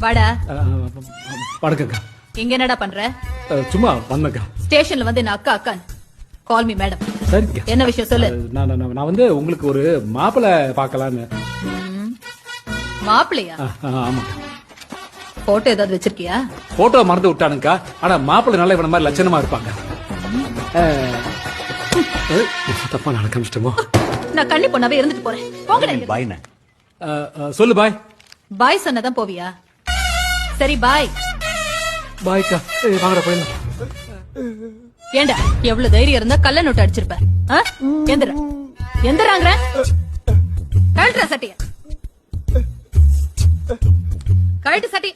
வாடா. வணக்கம்க்கா. இங்க என்னடா பண்ற? சும்மா வந்தக்கா. ஸ்டேஷன்ல வந்து என்ன அக்கா அக்கான் கால் மீ மேடம். சரிங்க. என்ன விஷயம் சொல்லு. நான் வந்து உங்களுக்கு ஒரு மாப்பிள்ளை பார்க்கலான்னு. மாப்பிள்ளையா? ஆமா. போட்டோ ஏதாவது வச்சிருக்கியா? போட்டோ மறந்து விட்டானுக்கா. ஆனா மாப்பிள்ளை நல்ல இவன மாதிரி லட்சணமா இருப்பாங்க. தப்பா நடக்க ஆரம்பிச்சிட்டோமோ. நான் கண்ணி பொண்ணாவே இருந்துட்டு போறேன். போங்கடா. பாய்ண்ணே. சொல்லு பாய். பாய் சொன்னதான் போவியா? சரி பாய். பாய்க்கா. வாங்கடா போயிடலாம். ஏண்டா எவ்வளவு தைரியம் இருந்தா கள்ள நோட்டு அடிச்சிருப்ப. எந்திர எந்திராங்கிற கழட்டுற சட்டிய கழட்டு சட்டி.